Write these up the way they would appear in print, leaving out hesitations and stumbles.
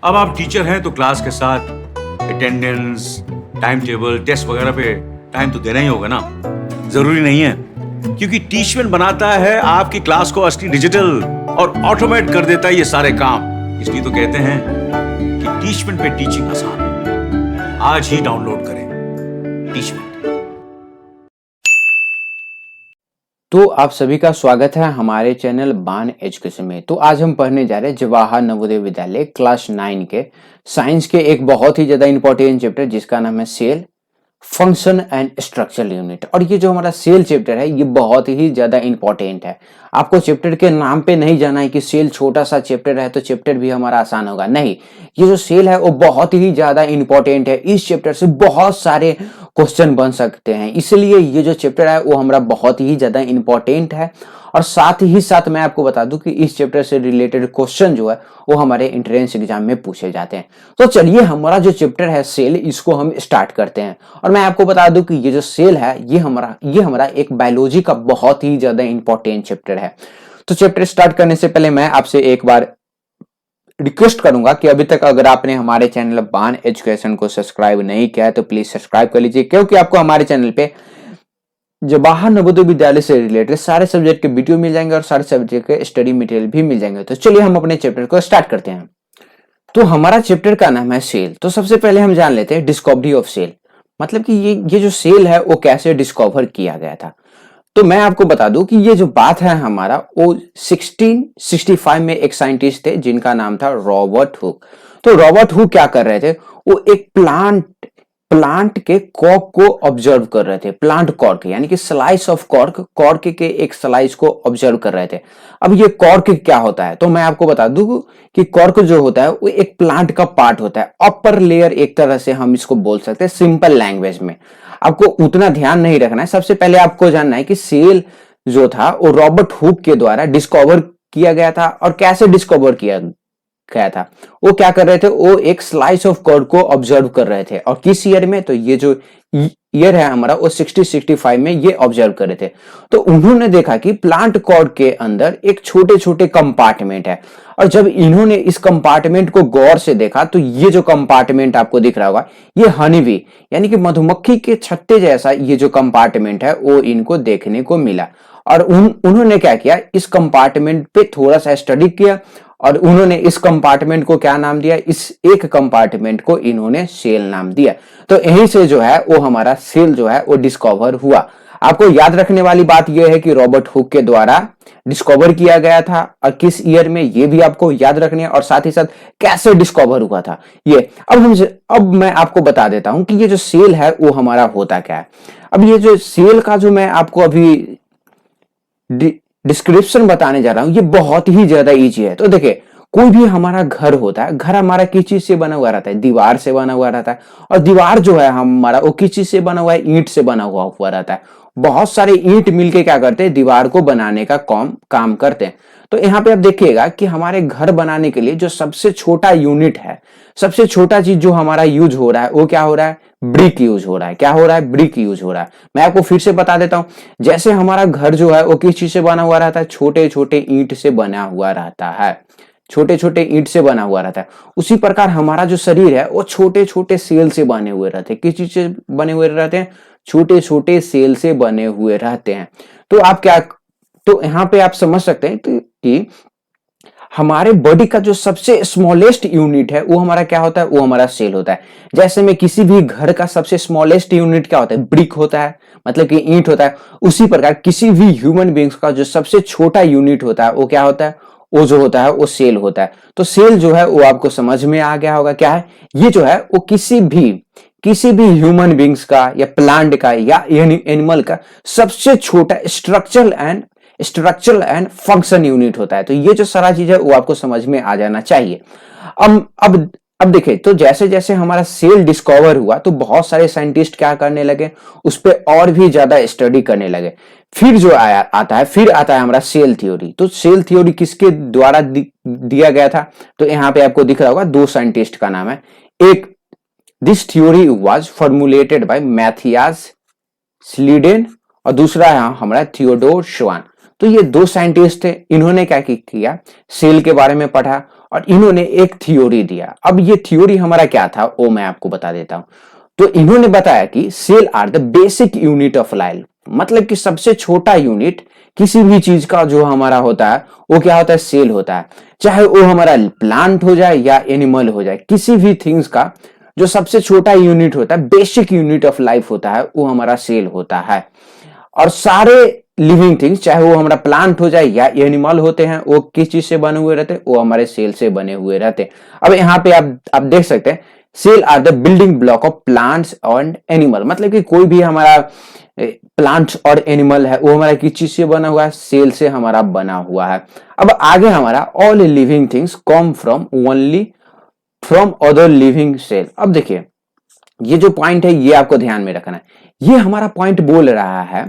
अब आप टीचर हैं तो क्लास के साथ अटेंडेंस, टाइम टेबल, टेस्ट वगैरह पे टाइम तो देना ही होगा ना। जरूरी नहीं है, क्योंकि टीचमेंट बनाता है आपकी क्लास को असली डिजिटल और ऑटोमेट कर देता है ये सारे काम। इसलिए तो कहते हैं कि टीचमेंट पे टीचिंग आसान है। आज ही डाउनलोड करें टीचमेंट। तो आप सभी का स्वागत है हमारे चैनल बान एजुकेशन में। तो आज हम पढ़ने जा रहे हैं जवाहर नवोदय विद्यालय क्लास 9 के साइंस के एक बहुत ही ज्यादा इंपॉर्टेंट चैप्टर जिसका नाम है cell, function and structural unit. और ये जो हमारा सेल चैप्टर है ये बहुत ही ज्यादा इंपॉर्टेंट है। आपको चैप्टर के नाम पे नहीं जाना है कि सेल छोटा सा चैप्टर है तो चैप्टर भी हमारा आसान होगा, नहीं। ये जो सेल है वो बहुत ही ज्यादा इंपॉर्टेंट है। इस चैप्टर से बहुत सारे क्वेश्चन बन सकते हैं, इसलिए ये जो चैप्टर है वो हमारा बहुत ही ज्यादा इंपॉर्टेंट है। और साथ ही साथ मैं आपको बता दूं कि इस चैप्टर से रिलेटेड क्वेश्चन जो है वो हमारे एंट्रेंस एग्जाम में पूछे जाते हैं। तो चलिए हमारा जो चैप्टर है सेल, इसको हम स्टार्ट करते हैं। और मैं आपको बता दूं कि ये जो सेल है ये हमारा एक बायोलॉजी का बहुत ही ज्यादा इंपॉर्टेंट चैप्टर है। तो चैप्टर स्टार्ट करने से पहले मैं आपसे एक बार रिक्वेस्ट करूंगा कि अभी तक अगर आपने हमारे चैनल बान एजुकेशन को सब्सक्राइब नहीं किया है तो प्लीज सब्सक्राइब कर लीजिए, क्योंकि आपको हमारे चैनल पे जवाहर नवोदय विद्यालय से रिलेटेड सारे सब्जेक्ट के वीडियो मिल जाएंगे और सारे सब्जेक्ट के स्टडी मटेरियल भी मिल जाएंगे। तो चलिए हम अपने चैप्टर को स्टार्ट करते हैं। तो हमारा चैप्टर का नाम है सेल। तो सबसे पहले हम जान लेते हैं डिस्कवरी ऑफ सेल, मतलब कि ये जो सेल है वो कैसे डिस्कवर किया गया था। तो मैं आपको बता दूं कि ये जो बात है हमारा वो 1665 में एक साइंटिस्ट थे जिनका नाम था रॉबर्ट हुक। तो रॉबर्ट हुक क्या कर रहे थे, वो एक प्लांट के कॉर्क को ऑब्जर्व कर रहे थे। प्लांट कॉर्क यानी कि स्लाइस ऑफ कॉर्क के एक स्लाइस को ऑब्जर्व कर रहे थे। अब ये कॉर्क क्या होता है, तो मैं आपको बता दूं कि कॉर्क जो होता है वो एक प्लांट का पार्ट होता है, अपर लेयर एक तरह से हम इसको बोल सकते हैं सिंपल लैंग्वेज में। आपको उतना ध्यान नहीं रखना है। सबसे पहले आपको जानना है कि सेल जो था वो रॉबर्ट हुक के द्वारा डिस्कवर किया गया था। और कैसे डिस्कवर किया गया था, वो क्या कर रहे थे, वो एक स्लाइस ऑफ कॉर्ड को ऑब्जर्व कर रहे थे। और किस ईयर में, तो ये जो ईयर है हमारा वो 1665 में ये ऑब्जर्व कर रहे थे। तो उन्होंने देखा कि प्लांट कॉर्ड के अंदर एक छोटे छोटे कंपार्टमेंट है। और जब इन्होंने इस कंपार्टमेंट को गौर से देखा तो ये जो कंपार्टमेंट आपको दिख रहा होगा ये हनीबी यानी कि मधुमक्खी के छत्ते जैसा ये जो कंपार्टमेंट है वो इनको देखने को मिला। और उन्होंने क्या किया, इस कंपार्टमेंट पे थोड़ा सा स्टडी किया और उन्होंने इस कंपार्टमेंट को क्या नाम दिया, इस एक कंपार्टमेंट को इन्होंने सेल नाम दिया। तो यहीं से जो है वो हमारा सेल जो है वो डिस्कवर हुआ। आपको याद रखने वाली बात यह है कि रॉबर्ट हुक के द्वारा डिस्कवर किया गया था और किस ईयर में ये भी आपको याद रखनी है, और साथ ही साथ कैसे डिस्कवर हुआ था ये। अब मैं आपको बता देता हूं कि ये जो सेल है वो हमारा होता क्या है। अब ये जो सेल का जो मैं आपको अभी डिस्क्रिप्शन बताने जा रहा हूं ये बहुत ही ज्यादा इजी है। तो देखिए, कोई भी हमारा घर होता है, घर हमारा किस चीज से बना हुआ रहता है, दीवार से बना हुआ रहता है। और दीवार जो है हमारा वो किस चीज से बना हुआ है, ईंट से बना हुआ रहता है। बहुत सारे ईंट मिलके क्या करते हैं, दीवार को बनाने का काम करते हैं। तो यहाँ पे आप देखिएगा कि हमारे घर बनाने के लिए जो सबसे छोटा यूनिट है, सबसे छोटा चीज जो हमारा यूज हो रहा है वो क्या हो रहा है, ब्रिक यूज हो रहा है। क्या हो रहा है, ब्रिक यूज हो रहा है। मैं आपको फिर से बता देता हूं, जैसे हमारा घर जो है वो किस चीज से बना हुआ रहता है, छोटे छोटे ईंट से बना हुआ रहता है, छोटे छोटे ईंट से बना हुआ रहता है। उसी प्रकार हमारा जो शरीर है वो छोटे छोटे सेल से बने हुए रहते हैं। किस चीज से बने हुए रहते हैं, छोटे छोटे सेल से बने हुए रहते हैं। तो आप क्या, तो यहाँ पे आप समझ सकते हैं कि हमारे बॉडी का जो सबसे स्मॉलेस्ट यूनिट है वो हमारा क्या होता है, वो हमारा सेल होता है। जैसे में किसी भी घर का सबसे स्मॉलेस्ट यूनिट क्या होता है, ब्रिक होता है, मतलब कि ईंट होता है। उसी प्रकार किसी भी ह्यूमन बींग्स का जो सबसे छोटा यूनिट होता है वो क्या होता है, वो जो होता है वो सेल होता है। तो सेल जो है वो आपको समझ में आ गया होगा क्या है। ये जो है वो किसी भी ह्यूमन बींग्स का या प्लांट का या एनिमल का सबसे छोटा स्ट्रक्चरल एंड फंक्शन यूनिट होता है। तो ये जो सारा चीज है वो आपको समझ में आ जाना चाहिए। अब देखिए, तो जैसे जैसे हमारा सेल डिस्कवर हुआ तो बहुत सारे साइंटिस्ट क्या करने लगे, उस पर और भी ज्यादा स्टडी करने लगे। फिर जो आता है हमारा सेल थ्योरी। तो सेल थ्योरी किसके द्वारा दिया गया था, तो यहाँ पे आपको दिख रहा होगा दो साइंटिस्ट का नाम है। एक, this theory was formulated by Matthias Schleiden और दूसरा है हमारा थियोडोर श्वान। तो ये दो साइंटिस्ट थे, इन्होंने क्या किया, सेल के बारे में पढ़ा और इन्होंने एक थ्योरी दिया। अब ये थ्योरी हमारा क्या था वो मैं आपको बता देता हूं। तो इन्होंने बताया कि cell are the basic unit of life, मतलब कि सबसे छोटा यूनिट किसी भी चीज का जो हमारा होता है वो क्या होता है, सेल होता है। चाहे वो हमारा प्लांट हो जाए या एनिमल हो जाए, किसी भी थिंग्स का जो सबसे छोटा यूनिट होता है, बेसिक यूनिट ऑफ लाइफ होता है, वो हमारा सेल होता है। और सारे लिविंग थिंग्स, चाहे वो हमारा प्लांट हो जाए या एनिमल होते हैं, वो किस चीज से बने हुए रहते हैं, वो हमारे सेल से बने हुए रहते हैं। अब यहाँ पे आप देख सकते हैं, cell are the building block of plants and animal, मतलब कि कोई भी हमारा प्लांट और एनिमल है वो हमारा किस चीज से बना हुआ है, सेल से हमारा बना हुआ है। अब आगे हमारा all living things come from only from other living cell. अब देखिए ये जो पॉइंट है ये आपको ध्यान में रखना है। ये हमारा पॉइंट बोल रहा है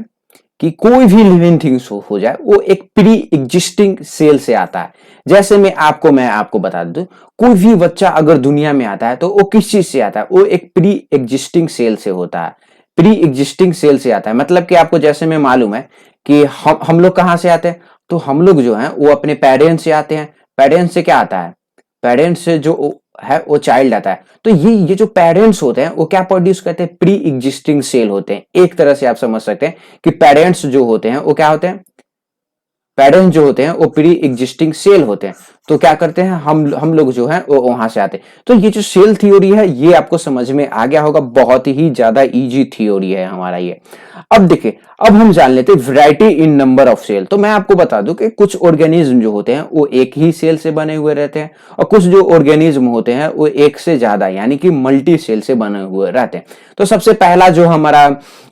कि कोई भी लिविंग थिंग्स हो जाए वो एक प्री एग्जिस्टिंग सेल से आता है। जैसे मैं आपको बता दूं, कोई भी बच्चा अगर दुनिया में आता है तो वो किस चीज से आता है, वो एक प्री एग्जिस्टिंग सेल से होता है। प्री एग्जिस्टिंग सेल से आता है, मतलब कि आपको जैसे में मालूम है कि हम लोग कहां से आते हैं, तो हम लोग जो है वो अपने पेरेंट्स से आते हैं। पेरेंट्स से क्या आता है, पेरेंट्स से जो है वो चाइल्ड आता है। तो ये जो पेरेंट्स होते हैं वो क्या प्रोड्यूस करते हैं, प्री एग्जिस्टिंग सेल होते हैं। एक तरह से आप समझ सकते हैं कि पेरेंट्स जो होते हैं वो क्या होते हैं, पेरेंट्स जो होते हैं वो प्री एग्जिस्टिंग सेल होते हैं। तो क्या करते हैं, हम लोग जो है वो वहां से आते हैं। तो ये जो सेल थ्योरी है ये आपको समझ में आ गया होगा, बहुत ही ज्यादा इजी थ्योरी है हमारा ये। अब देखिए, अब हम जान लेते हैं variety in number of cell. तो मैं आपको बता दूं कि कुछ ऑर्गेनिज्म जो होते हैं वो एक ही सेल से बने हुए रहते हैं, और कुछ जो ऑर्गेनिज्म होते हैं वो एक से ज्यादा यानी कि मल्टी सेल से बने हुए रहते हैं। तो सबसे पहला जो हमारा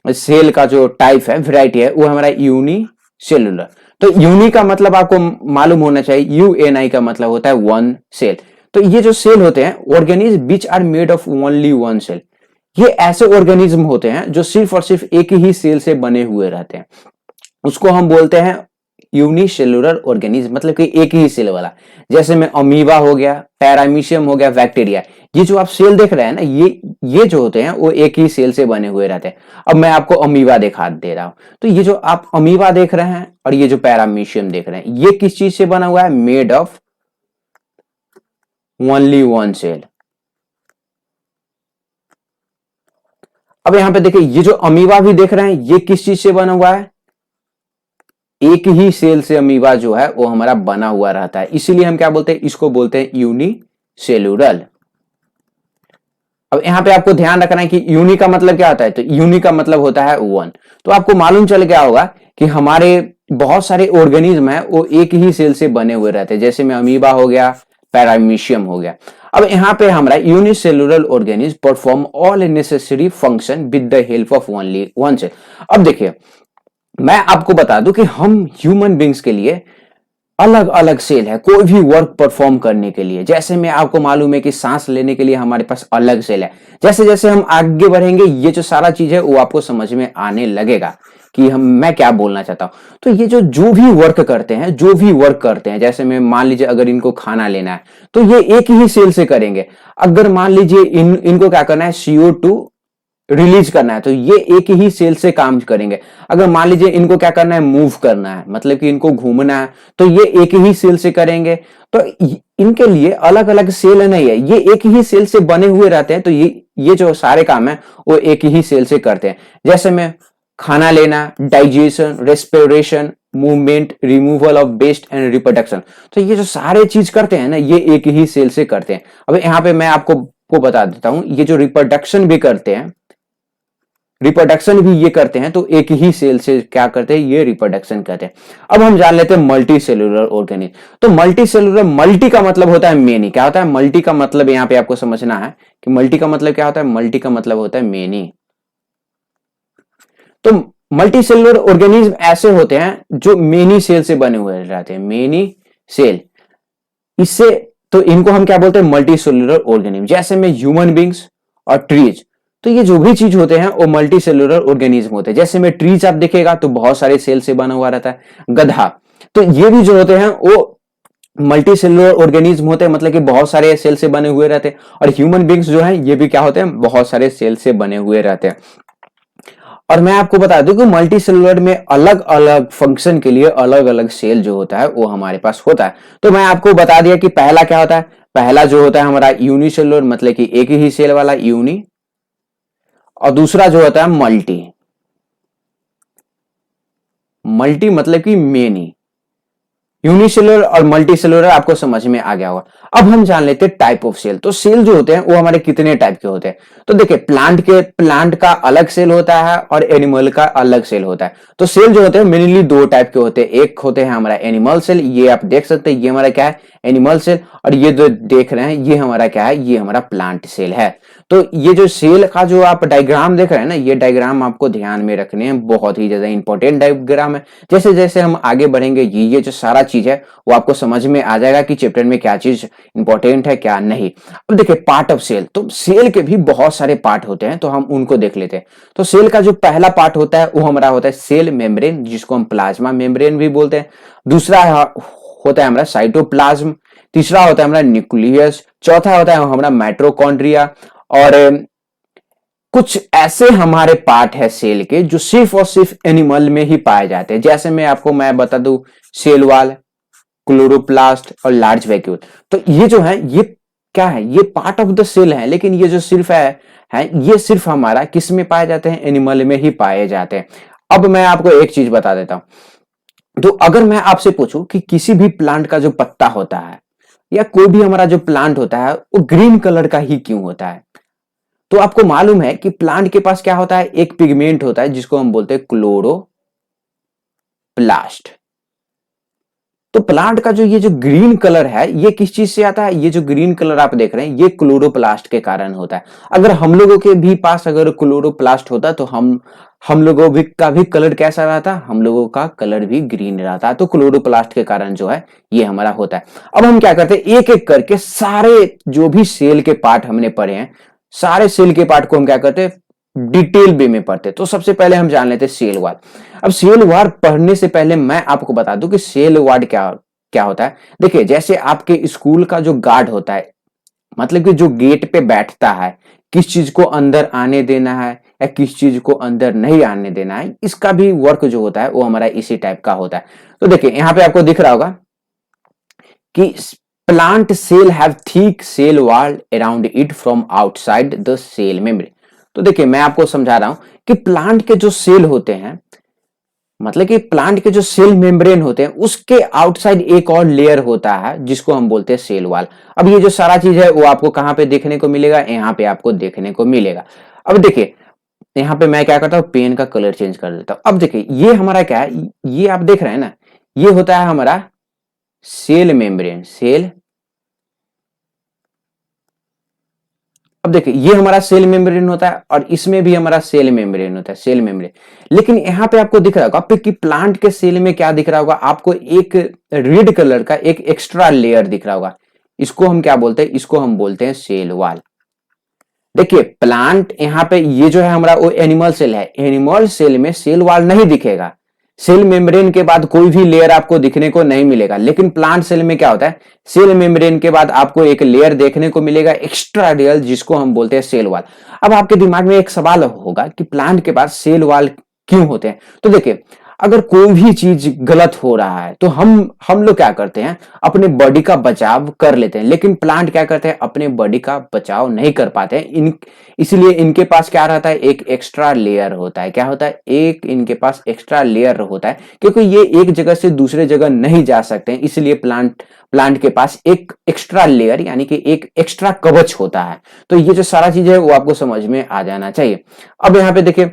सेल का जो टाइप है, वैरायटी है, वो हमारा यूनिसेलुलर। तो यूनि का मतलब आपको मालूम होना चाहिए, यूएनआई का मतलब होता है वन सेल। तो ये जो सेल होते हैं, organism which are made of only one cell, ये ऐसे ऑर्गेनिज्म होते हैं जो सिर्फ और सिर्फ एक ही सेल से बने हुए रहते हैं। उसको हम बोलते हैं यूनिसेलुलर ऑर्गेनिज्म, मतलब कि एक ही सेल वाला। जैसे में अमीबा हो गया, पैरामीशियम हो गया, बैक्टीरिया, ये जो आप सेल देख रहे हैं ना, ये जो होते हैं वो एक ही सेल से बने हुए रहते हैं। अब मैं आपको अमीबा दिखा दे रहा हूं। तो ये जो आप अमीबा देख रहे हैं और ये जो पैरामीशियम देख रहे हैं, ये किस चीज से बना हुआ है, made of only one cell. अब यहां पे देखिए, ये जो अमीबा भी देख रहे हैं ये किस चीज से बना हुआ है, एक ही सेल से अमीबा जो है वो हमारा बना हुआ रहता है। इसीलिए हम क्या बोलते हैं, इसको बोलते हैं यूनिसेलुलर। अब यहां पे आपको ध्यान रखना है कि यूनि का मतलब क्या होता है, तो यूनि का मतलब होता है वन। तो आपको मालूम चल गया होगा कि हमारे बहुत सारे ऑर्गेनिज्म है वो एक ही सेल से बने हुए रहते हैं। जैसे में अमीबा हो गया, पैरामीशियम हो गया। अब यहाँ पे हमारा unicellular organism perform all necessary function with the help of only one cell. अब देखिए, मैं आपको बता दूं कि हम ह्यूमन बींग्स के लिए अलग अलग सेल है कोई भी वर्क परफॉर्म करने के लिए। जैसे में आपको मालूम है कि सांस लेने के लिए हमारे पास अलग सेल है। जैसे जैसे हम आगे बढ़ेंगे ये जो सारा चीज है वो आपको समझ में आने लगेगा कि मैं क्या बोलना चाहता हूं। तो ये जो भी वर्क करते हैं, जैसे में मान लीजिए अगर इनको खाना लेना है तो ये एक ही सेल से करेंगे। अगर मान लीजिए इनको क्या करना है, CO2 रिलीज करना है, तो ये एक ही सेल से काम करेंगे। अगर मान लीजिए इनको क्या करना है, मूव करना है, मतलब कि इनको घूमना है, तो ये एक ही सेल से करेंगे। तो इनके लिए अलग अलग सेल नहीं है, ये एक ही सेल से बने हुए रहते हैं। तो ये जो सारे काम है वो एक ही सेल से करते हैं। जैसे में खाना लेना, digestion, respiration, movement, removal of waste and reproduction, तो ये जो सारे चीज करते हैं ना ये एक ही सेल से करते हैं। अब यहाँ पे मैं आपको बता देता हूं, ये जो रिप्रोडक्शन भी करते हैं, ये करते हैं, तो एक ही सेल से क्या करते हैं, ये रिप्रोडक्शन करते हैं। अब हम जान लेते हैं मल्टी सेलुलर ऑर्गेनिज्म। तो मल्टी सेलुलर, मल्टी का मतलब होता है मेनी। क्या होता है मल्टी का मतलब, यहाँ पे आपको समझना है कि मल्टी का मतलब क्या होता है, मल्टी का मतलब होता है मेनी। तो मल्टी सेलुलर ऑर्गेनिज्म ऐसे होते हैं जो मेनी सेल से बने हुए रहते हैं, मेनी सेल। इससे तो इनको हम क्या बोलते हैं, मल्टी सेलुलर ऑर्गेनिज्म। जैसे में ह्यूमन बींग्स और ट्रीज, तो ये जो भी चीज होते हैं वो मल्टी सेलुलर ऑर्गेनिज्म होते हैं। जैसे में ट्रीज आप देखेगा तो बहुत सारे सेल से बना हुआ रहता है। गधा, तो ये भी जो होते हैं वो मल्टी सेलुलर ऑर्गेनिज्म होते हैं, मतलब कि बहुत सारे सेल से बने हुए रहते हैं। और ह्यूमन बींग्स जो है ये भी क्या होते हैं, बहुत सारे सेल से बने हुए रहते हैं। और मैं आपको बता दूं कि मल्टी सेलुलर में अलग अलग फंक्शन के लिए अलग अलग सेल जो होता है वो हमारे पास होता है। तो मैं आपको बता दिया कि पहला क्या होता है, पहला जो होता है हमारा यूनिसेलुलर, मतलब कि एक ही सेल वाला यूनि, और दूसरा जो होता है मल्टी। मल्टी मतलब कि मेनी। यूनिसेलुलर और मल्टीसेलुलर आपको समझ में आ गया होगा। अब हम जान लेते हैं टाइप ऑफ सेल। तो सेल जो होते हैं वो हमारे कितने टाइप के होते हैं। तो देखिए प्लांट का अलग सेल होता है और एनिमल का अलग सेल होता है। तो सेल जो होते हैं मेनली दो टाइप के होते हैं। एक होते हैं हमारा एनिमल सेल, ये आप देख सकते हैं, ये हमारा क्या है, एनिमल सेल। और ये जो देख रहे हैं ये हमारा क्या है, ये हमारा प्लांट सेल है। तो ये जो सेल का जो आप डायग्राम देख रहे हैं ना, ये डायग्राम आपको ध्यान में रखने हैं, बहुत ही ज्यादा इंपॉर्टेंट डायग्राम है। जैसे जैसे हम आगे बढ़ेंगे ये जो सारा चीज है वो आपको समझ में आ जाएगा कि चैप्टर में क्या चीज इंपॉर्टेंट है क्या नहीं। अब देखिए पार्ट ऑफ सेल, तो सेल के भी बहुत सारे पार्ट होते हैं, तो हम उनको देख लेते हैं। तो सेल का जो पहला पार्ट होता है वो हमारा होता है सेल मेम्ब्रेन, जिसको हम प्लाज्मा मेम्ब्रेन भी बोलते हैं। दूसरा होता है हमारा साइटोप्लाज्म। तीसरा होता है हमारा न्यूक्लियस। चौथा होता है हमारा माइटोकॉन्ड्रिया। और कुछ ऐसे हमारे पार्ट है सेल के जो सिर्फ और सिर्फ एनिमल में ही पाए जाते हैं। जैसे मैं बता दूं, सेल वॉल, क्लोरोप्लास्ट और लार्ज वैक्यूल। तो ये जो है ये क्या है, ये पार्ट ऑफ द सेल है, लेकिन ये जो सिर्फ है ये सिर्फ हमारा किस में पाए जाते हैं, एनिमल में ही पाए जाते हैं। अब मैं आपको एक चीज बता देता हूं। तो अगर मैं आपसे पूछूं कि किसी भी प्लांट का जो पत्ता होता है या कोई भी हमारा जो प्लांट होता है वो ग्रीन कलर का ही क्यों होता है, तो आपको मालूम है कि प्लांट के पास क्या होता है, एक पिगमेंट होता है जिसको हम बोलते हैं क्लोरोप्लास्ट। तो प्लांट का जो ये जो ग्रीन कलर है ये किस चीज से आता है, ये जो ग्रीन कलर आप देख रहे हैं ये क्लोरोप्लास्ट के कारण होता है। अगर हम लोगों के भी पास अगर क्लोरोप्लास्ट होता तो हम लोगों भी का भी कलर कैसा रहता, हम लोगों का कलर भी ग्रीन रहता। तो क्लोरोप्लास्ट के कारण जो है ये हमारा होता है। अब हम क्या करते हैं, एक एक करके सारे जो भी सेल के पार्ट हमने पढ़े हैं, सारे सेल के पार्ट को हम क्या करते हैं, डिटेल वे में पढ़ते। तो सबसे पहले हम जान लेते हैं सेल वॉल। अब सेल वॉल पढ़ने से पहले मैं आपको बता दूं कि सेल वॉल क्या क्या होता है। देखिए जैसे आपके स्कूल का जो गार्ड होता है, मतलब कि जो गेट पे बैठता है, किस चीज को अंदर आने देना है या किस चीज को अंदर नहीं आने देना है, इसका भी वर्क जो होता है वो हमारा इसी टाइप का होता है। तो देखिए यहाँ पे आपको दिख रहा होगा कि plant cell have thick cell wall around it from outside the cell membrane. तो देखिए मैं आपको समझा रहा हूं कि प्लांट के जो सेल होते हैं, मतलब कि प्लांट के जो सेल मेम्ब्रेन होते हैं उसके आउटसाइड एक और लेयर होता है जिसको हम बोलते हैं सेल वॉल। अब ये जो सारा चीज है वो आपको कहां पे देखने को मिलेगा, यहाँ पे आपको देखने को मिलेगा। अब देखिए यहाँ पे मैं क्या करता हूँ, पेन का कलर चेंज कर देता हूं। अब देखिए ये हमारा क्या है, ये आप देख रहे हैं ना, ये होता है हमारा सेल मेम्ब्रेन, सेल। अब देखिए ये हमारा सेल मेम्ब्रेन होता है और इसमें भी हमारा सेल मेम्ब्रेन होता है, सेल मेम्ब्रेन। लेकिन यहाँ पे आपको दिख रहा होगा आपको कि प्लांट के सेल में क्या दिख रहा होगा, आपको एक रेड कलर का एक एक्स्ट्रा लेयर दिख रहा होगा। इसको हम क्या बोलते हैं, इसको हम बोलते हैं सेल वॉल। देखिए प्लांट यहाँ पे ये जो है हमारा वो एनिमल सेल है, एनिमल सेल में सेल वॉल नहीं दिखेगा, सेल मेम्ब्रेन के बाद कोई भी लेयर आपको दिखने को नहीं मिलेगा। लेकिन प्लांट सेल में क्या होता है, सेल मेम्ब्रेन के बाद आपको एक लेयर देखने को मिलेगा, एक्स्ट्रा लेयर, जिसको हम बोलते हैं सेल वॉल। अब आपके दिमाग में एक सवाल होगा कि प्लांट के पास सेल वॉल क्यों होते हैं। तो देखिए अगर कोई भी चीज गलत हो रहा है तो हम लोग क्या करते हैं, अपने बॉडी का बचाव कर लेते हैं। लेकिन प्लांट क्या करते हैं, अपने बॉडी का बचाव नहीं कर पाते हैं। इसलिए इनके पास क्या रहता है, एक एक्स्ट्रा लेयर होता है। क्या होता है, एक इनके पास एक्स्ट्रा लेयर होता है, क्योंकि ये एक जगह से दूसरे जगह नहीं जा सकते हैं। इसलिए प्लांट के पास एक एक्स्ट्रा लेयर यानी कि एक एक्स्ट्रा कवच होता है। तो ये जो सारा चीज है वो आपको समझ में आ जाना चाहिए। अब यहाँ पे देखिए,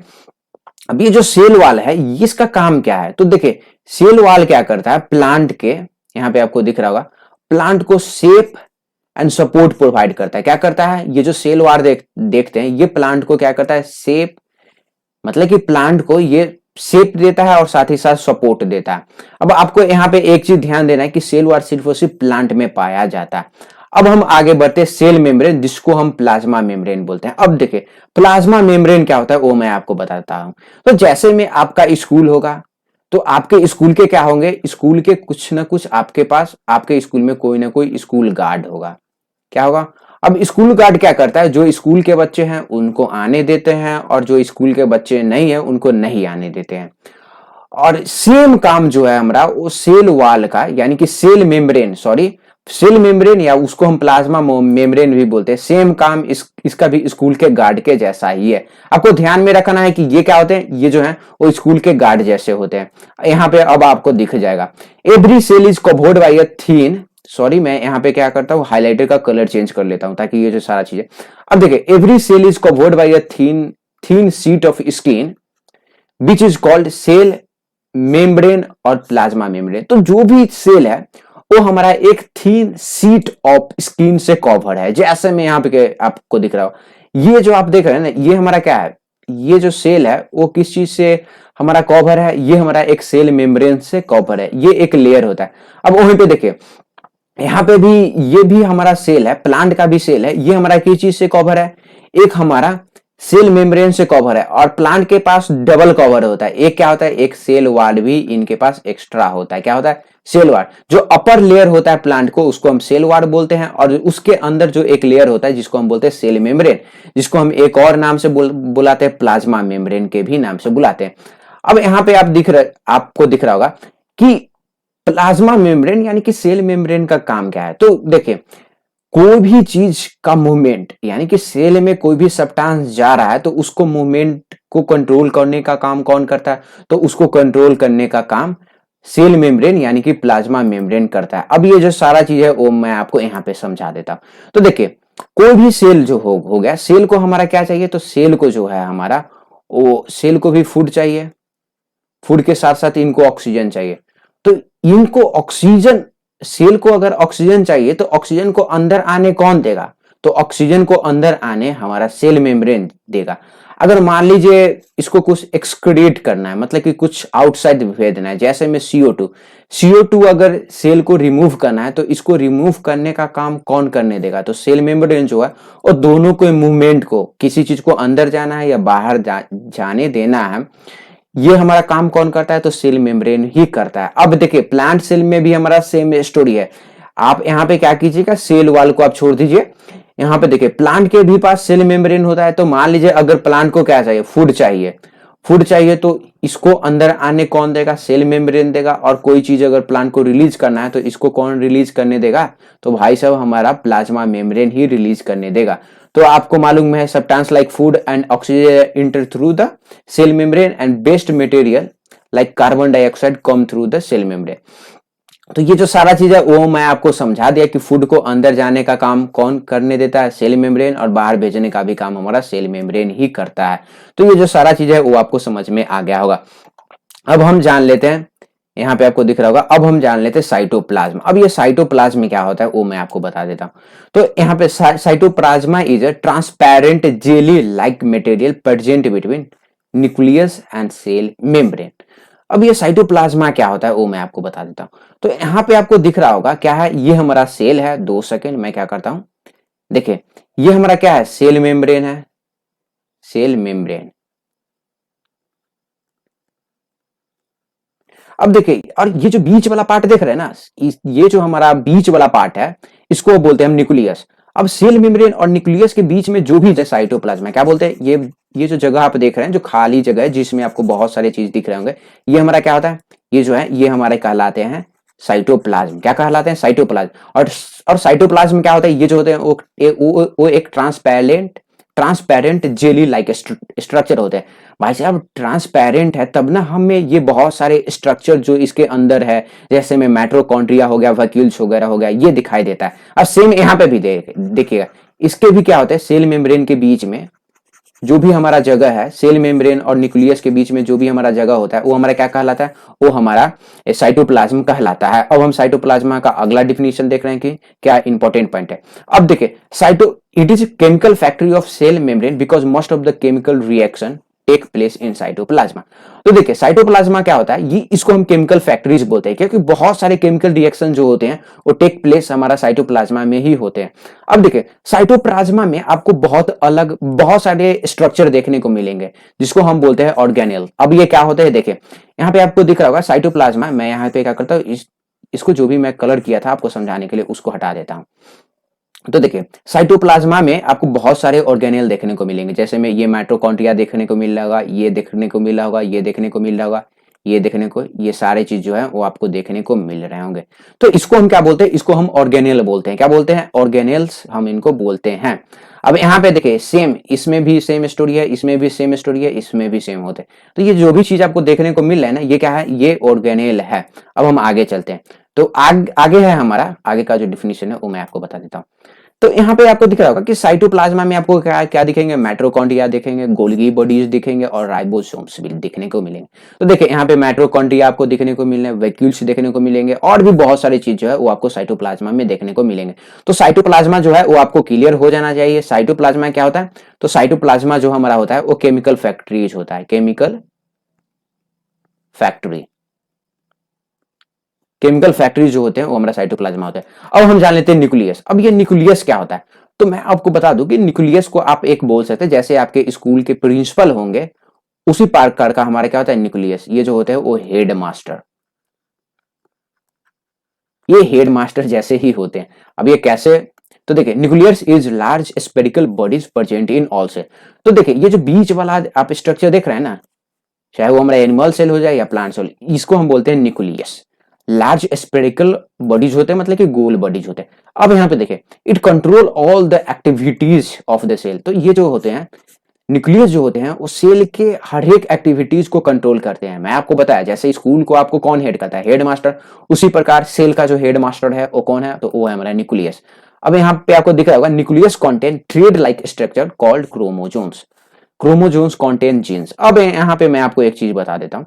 अब ये जो सेल वॉल है इसका काम क्या है। तो देखिए सेल वॉल क्या करता है, प्लांट के, यहाँ पे आपको दिख रहा होगा, प्लांट को शेप एंड सपोर्ट प्रोवाइड करता है। क्या करता है, ये जो सेल वॉल देखते हैं ये प्लांट को क्या करता है, शेप, मतलब कि प्लांट को ये शेप देता है और साथ ही साथ सपोर्ट देता है। अब आपको यहाँ पे एक चीज ध्यान देना है कि सेल वॉल सिर्फ और सिर्फ प्लांट में पाया जाता है। अब हम आगे बढ़ते हैं सेल मेम्ब्रेन, जिसको हम प्लाज्मा मेम्ब्रेन बोलते हैं। अब देखिए प्लाज्मा मेम्ब्रेन क्या होता है वो मैं आपको बताता हूं। तो जैसे में आपका स्कूल होगा तो आपके स्कूल के क्या होंगे, स्कूल के कुछ ना कुछ आपके पास, आपके स्कूल में कोई ना कोई स्कूल गार्ड होगा। क्या होगा, अब स्कूल गार्ड क्या करता है, जो स्कूल के बच्चे हैं उनको आने देते हैं और जो स्कूल के बच्चे नहीं है उनको नहीं आने देते हैं। और सेम काम जो है हमारा वो सेल वाल का, यानी कि सेल मेम्ब्रेन या उसको हम प्लाज्मा मेम्ब्रेन भी बोलते हैं, सेम काम इसका भी स्कूल के गार्ड के जैसा ही है। आपको ध्यान में रखना है कि ये क्या होते हैं, ये जो है वो स्कूल के गार्ड जैसे होते हैं। यहाँ पे अब आपको दिख जाएगा, every cell is covered by a thin, sorry मैं यहाँ पे क्या करता हूँ, हाइलाइटर का कलर चेंज कर लेता हूँ ताकि ये जो सारा चीज है। अब देखिए, every cell is covered by a thin sheet of skin which is called cell membrane और प्लाज्मा मेम्ब्रेन। तो जो भी सेल है वो हमारा एक थीन शीट ऑफ स्किन से कवर है, जैसे मैं यहाँ पे आपको दिख रहा हूं। ये जो आप देख रहे हैं ना, ये हमारा क्या है, ये जो सेल है वो किस चीज से हमारा कवर है, ये हमारा एक सेल मेम्ब्रेन से कवर है, ये एक लेयर होता है। अब वहीं पे देखिए, यहाँ पे भी ये भी हमारा सेल है, प्लांट का भी सेल है, ये हमारा किस चीज से कवर है, एक हमारा सेल मेम्ब्रेन से कवर है। और प्लांट के पास डबल कवर होता है, एक क्या होता है, एक सेल वाल भी इनके पास एक्स्ट्रा होता है। क्या होता है, सेल वाल। जो अपर लेयर होता है प्लांट को उसको हम सेल वाल बोलते हैं, और उसके अंदर जो एक लेयर होता है जिसको हम बोलते हैं सेल मेम्ब्रेन, जिसको हम एक और नाम से बुलाते हैं, प्लाज्मा मेम्ब्रेन के भी नाम से बुलाते हैं। अब यहाँ पे आपको दिख रहा होगा कि प्लाज्मा मेम्ब्रेन यानी कि सेल मेम्ब्रेन का काम क्या है। तो देखिए, कोई भी चीज का मूवमेंट, यानी कि सेल में कोई भी सब्सटेंस जा रहा है तो उसको मूवमेंट को कंट्रोल करने का काम कौन करता है, तो उसको कंट्रोल करने का काम सेल मेम्ब्रेन यानी कि प्लाज्मा मेम्ब्रेन करता है। अब ये जो सारा चीज है वो मैं आपको यहाँ पे समझा देता हूं। तो देखिए, कोई भी सेल जो हो गया, सेल को हमारा क्या चाहिए, तो सेल को जो है हमारा, वो सेल को भी फूड चाहिए, फूड के साथ साथ इनको ऑक्सीजन चाहिए। तो इनको ऑक्सीजन, सेल को अगर ऑक्सीजन चाहिए तो ऑक्सीजन को अंदर आने कौन देगा, तो ऑक्सीजन को अंदर आने हमारा सेल मेम्ब्रेन देगा। अगर मान लीजिए इसको कुछ एक्सक्रीट करना है, मतलब कि कुछ आउटसाइड भेजना है, जैसे में CO2 अगर सेल को रिमूव करना है तो इसको रिमूव करने का काम कौन करने देगा, तो सेल मेम्ब्रेन जो है और दोनों को मूवमेंट को, किसी चीज को अंदर जाना है या बाहर जाने देना है, ये हमारा काम कौन करता है, तो सेल मेम्ब्रेन ही करता है। अब देखिए, प्लांट सेल में भी हमारा सेम स्टोरी है। आप यहाँ पे क्या कीजिएगा, सेल वाल को आप छोड़ दीजिए। यहाँ पे देखिए, प्लांट के भी पास सेल मेम्ब्रेन होता है। तो मान लीजिए अगर प्लांट को क्या चाहिए, फूड चाहिए तो इसको अंदर आने कौन देगा, सेल मेम्ब्रेन देगा। और कोई चीज अगर प्लांट को रिलीज करना है तो इसको कौन रिलीज करने देगा, तो भाई साहब हमारा प्लाज्मा मेम्ब्रेन ही रिलीज करने देगा। तो आपको मालूम है, substance like food and oxygen enter through the cell membrane and waste material like carbon dioxide come through the cell membrane. तो ये जो सारा चीज है वो मैं आपको समझा दिया कि फूड को अंदर जाने का काम कौन करने देता है, सेल मेम्ब्रेन, और बाहर भेजने का भी काम हमारा सेल मेम्ब्रेन ही करता है। तो ये जो सारा चीज है वो आपको समझ में आ गया होगा। अब हम जान लेते हैं, यहाँ पे आपको दिख रहा होगा, अब हम जान लेते हैं साइटोप्लाज्म। अब ये साइटोप्लाज्म क्या होता है वो मैं आपको बता देता हूँ। तो यहाँ पे cytoplasm is a transparent jelly like material present between nucleus and cell membrane. अब ये साइटोप्लाज्मा क्या होता है वो मैं आपको बता देता हूँ। तो यहाँ पे आपको दिख रहा होगा क्या है, ये हमारा सेल है। 2 सेकेंड, मैं क्या करता हूँ, देखिए ये हमारा क्या है, सेल मेम्ब्रेन है, सेल मेम्ब्रेन। अब देखिए, और ये जो बीच वाला पार्ट देख रहे हैं ना, ये जो हमारा बीच वाला पार्ट है इसको बोलते हैं हम न्यूक्लियस। अब सेल मेम्ब्रेन और न्यूक्लियस के बीच में जो भी साइटोप्लाज्मा, क्या बोलते हैं, ये जो जगह आप देख रहे हैं, जो खाली जगह है जिसमें आपको बहुत सारे चीज दिख रहे होंगे, ये हमारा क्या होता है, ये जो है ये हमारे कहलाते हैं साइटोप्लाज्म। क्या कहलाते हैं, साइटोप्लाज्म। और साइटोप्लाज्म क्या होता है, ये जो होते हैं वो एक ट्रांसपेरेंट जेली लाइक स्ट्रक्चर होते हैं। भाई साहब ट्रांसपेरेंट है तब ना हमें ये बहुत सारे स्ट्रक्चर जो इसके अंदर है, जैसे में माइटोकॉन्ड्रिया हो गया, वैक्यूल्स वगैरह हो गया, ये दिखाई देता है। अब सेम यहाँ पे भी देखिएगा, इसके भी क्या होता है, सेल मेम्ब्रेन के बीच में जो भी हमारा जगह है, सेल मेम्ब्रेन और न्यूक्लियस के बीच में जो भी हमारा जगह होता है वो हमारा क्या कहलाता है, वो हमारा साइटोप्लाज्म कहलाता है। अब हम साइटोप्लाज्मा का अगला डिफिनेशन देख रहे हैं कि क्या इंपॉर्टेंट पॉइंट है। अब देखिए, it is chemical factory of cell membrane because most of the chemical reaction take place in cytoplasm. तो देखिए, साइटोप्लाज्मा क्या होता है, ये इसको हम केमिकल फैक्ट्रीज बोलते हैं, क्योंकि बहुत सारे केमिकल रिएक्शन जो होते हैं वो टेक प्लेस हमारा साइटोप्लाज्मा में ही होते हैं। अब देखिए, साइटोप्लाज्मा में आपको बहुत सारे स्ट्रक्चर देखने को मिलेंगे जिसको हम बोलते हैं ऑर्गेनेल। अब ये क्या होते हैं, देखिए यहाँ पे आपको दिख रहा होगा साइटोप्लाज्मा। मैं यहाँ पे क्या करता हूँ, इसको जो भी मैं कलर किया था आपको समझाने के लिए उसको हटा देता हूँ। तो देखिए साइटोप्लाज्मा में आपको बहुत सारे ऑर्गेनेल देखने को मिलेंगे, जैसे में ये माइटोकॉन्ड्रिया देखने को मिल रहा होगा, ये देखने को मिल रहा होगा, ये देखने को मिल रहा होगा, ये देखने को, ये सारे चीज जो है वो आपको देखने को मिल रहे होंगे। तो इसको हम क्या बोलते हैं, इसको हम ऑर्गेनेल बोलते हैं। क्या बोलते हैं? ऑर्गेनेल्स हम इनको बोलते हैं। अब यहाँ पे देखिए सेम, इसमें भी सेम स्टोरी है, इसमें भी सेम स्टोरी है, इसमें भी सेम होते हैं। तो ये जो भी चीज आपको देखने को मिल रहा है ना, ये क्या है? ये ऑर्गेनेल है। अब हम आगे चलते हैं। तो आगे है हमारा, आगे का जो डिफिनेशन है वो मैं आपको बता देता हूँ। तो यहाँ पे आपको दिख रहा होगा कि साइटोप्लाज्मा में आपको क्या क्या दिखेंगे? माइटोकॉन्ड्रिया दिखेंगे, गोल्गी बॉडीज दिखेंगे और राइबोसोम्स भी दिखने को मिलेंगे। तो देखिए यहाँ पे माइटोकॉन्ड्रिया आपको दिखने को मिलने, वैक्यूल्स देखने को मिलेंगे और भी बहुत सारी चीज जो है वो आपको साइटोप्लाज्मा में देखने को मिलेंगे। तो साइटोप्लाज्मा जो है वो आपको क्लियर हो जाना चाहिए। साइटोप्लाज्मा क्या होता है? तो साइटोप्लाज्मा जो हमारा होता है वो केमिकल फैक्ट्रीज होता है, केमिकल फैक्ट्री। केमिकल फैक्ट्री जो होते हैं वो हमारा साइटोप्लाज्मा होता है। अब हम जान लेते हैं न्यूक्लियस। अब ये न्यूक्लियस क्या होता है? तो मैं आपको बता दूं कि न्यूक्लियस को आप एक बोल सकते हैं, जैसे आपके स्कूल के प्रिंसिपल होंगे उसी प्रकार का हमारा क्या होता है? न्यूक्लियस। ये जो होते हैं वो हेड मास्टर, ये हेड मास्टर जैसे ही होते हैं। अब ये कैसे? तो देखिए nucleus is large spherical bodies present in all cell. तो देखिए ये जो बीच वाला आप स्ट्रक्चर देख रहे हैं ना, चाहे वो हमारा एनिमल सेल हो जाए या प्लांट सेल, इसको हम बोलते हैं न्यूक्लियस। लार्ज स्पेरिकल बॉडीज होते हैं, मतलब कि गोल बॉडीज होते हैं। अब यहाँ पे देखिए it control all the activities of the cell. तो ये जो होते हैं न्यूक्लियस जो होते हैं वो सेल के हर एक एक्टिविटीज को कंट्रोल करते हैं। मैं आपको बताया जैसे स्कूल को आपको कौन हेड करता है? Head master. उसी प्रकार सेल का जो हेड मास्टर है वो कौन है? तो वो है हमारा न्यूक्लियस। अब यहाँ पे आपको दिख रहा होगा nucleus contain thread like structure called chromosomes. Chromosomes contain genes. अब यहाँ पे मैं आपको एक चीज बता देता हूँ।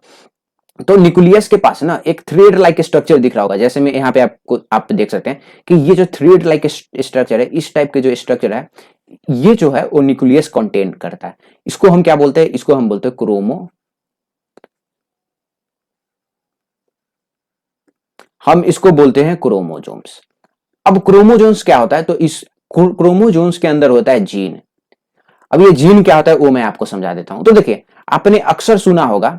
तो न्यूक्लियस के पास ना एक थ्रेड लाइक स्ट्रक्चर दिख रहा होगा, जैसे में यहाँ पे आपको आप देख सकते हैं कि ये जो थ्रेड लाइक स्ट्रक्चर है, इस टाइप के जो स्ट्रक्चर है, ये जो है वो न्यूक्लियस कंटेन करता है। इसको हम क्या बोलते हैं? इसको हम बोलते हैं हम इसको बोलते हैं क्रोमोसोम्स। अब क्रोमोसोम्स क्या होता है? तो इस क्रोमोसोम्स के अंदर होता है जीन। अब ये जीन क्या होता है वो मैं आपको समझा देता हूं। तो देखिए आपने अक्सर सुना होगा